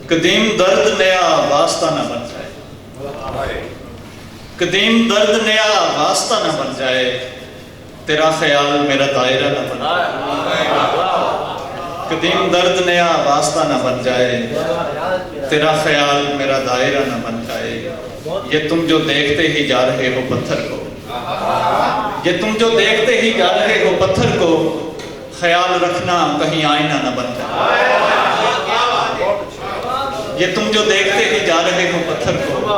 قدیم درد نیا واسطہ نہ بن جائے، قدیم درد نیا واسطہ نہ بن جائے، تیرا خیال میرا دائرہ نہ بن جائے۔ قدیم درد نیا واسطہ نہ بن جائے، تیرا خیال میرا دائرہ نہ بن جائے۔ یہ تم جو دیکھتے ہی جا رہے ہو پتھر کو، یہ تم جو دیکھتے ہی جا رہے ہو پتھر کو، خیال رکھنا کہیں آئینہ نہ بن جائے۔ یہ تم جو دیکھتے ہی جا رہے ہو پتھر کو،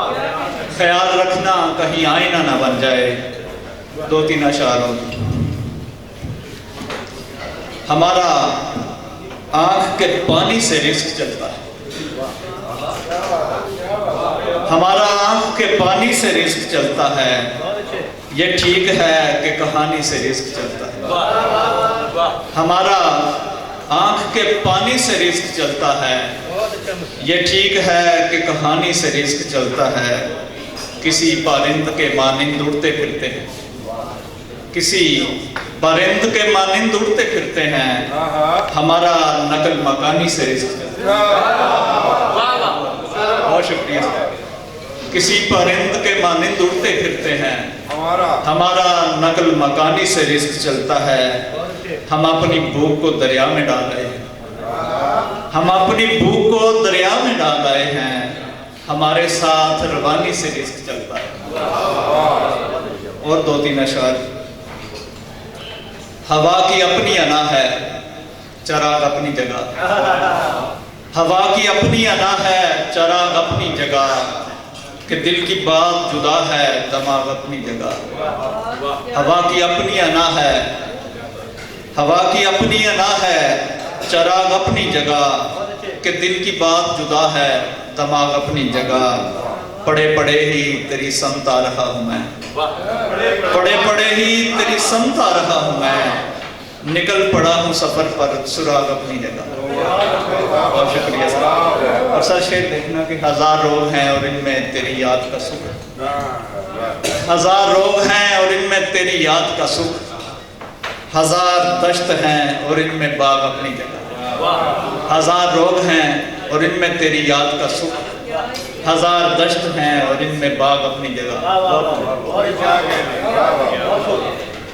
خیال رکھنا کہیں آئینہ نہ بن جائے۔ دو تین اشعار۔ ہمارا آنکھ کے پانی سے رزق چلتا ہے، ہمارا آنکھ کے پانی سے رزق چلتا ہے، یہ ٹھیک ہے کہ کہانی سے رزق چلتا ہے۔ ہمارا آنکھ کے پانی سے رزق چلتا ہے، یہ ٹھیک ہے کہ کہانی سے رزق چلتا ہے۔ کسی پرند کے مانند اڑتے پھرتے ہیں، کسی پرند کے مانند اڑتے پھرتے ہیں، ہمارا نقل مکانی سے رزق چلتا ہے۔ بہت شکریہ۔ کسی پرند کے مانند اڑتے پھرتے ہیں، ہمارا نقل مکانی سے رزق چلتا ہے۔ ہم اپنی بھوک کو دریا میں ڈال رہے ہیں، ہم اپنی بھوک کو دریا میں ڈال رہے ہیں، ہمارے ساتھ روانی سے رزق چلتا ہے۔ اور دو تین اشعار۔ ہوا کی اپنی انا ہے، چراغ اپنی جگہ، ہوا کی اپنی انا ہے، چراغ اپنی جگہ، کہ دل کی بات جدا ہے، دماغ اپنی جگہ۔ ہوا کی اپنی انا ہے، ہوا کی اپنی انا ہے، چراغ اپنی جگہ، کہ دل کی بات جدا ہے، دماغ اپنی جگہ۔ پڑے پڑے ہی تیری سمت آ رہا ہوں میں، پڑے پڑے ہی تیری سمت آ رہا ہوں میں، نکل پڑا ہوں سفر پر، سراغ اپنی جگہ۔ بہت شکریہ سر۔ اور سر شعر دیکھنا کہ ہزار روگ ہیں اور ان میں تیری یاد کا سکھ، ہزار روگ ہیں اور ان میں تیری یاد کا سکھ، ہزار دشت ہیں اور ان میں باغ اپنی جگہ۔ ہزار روگ ہیں اور ان میں تیری یاد کا سکھ، ہزار دشت ہیں اور ان میں باغ اپنی جگہ۔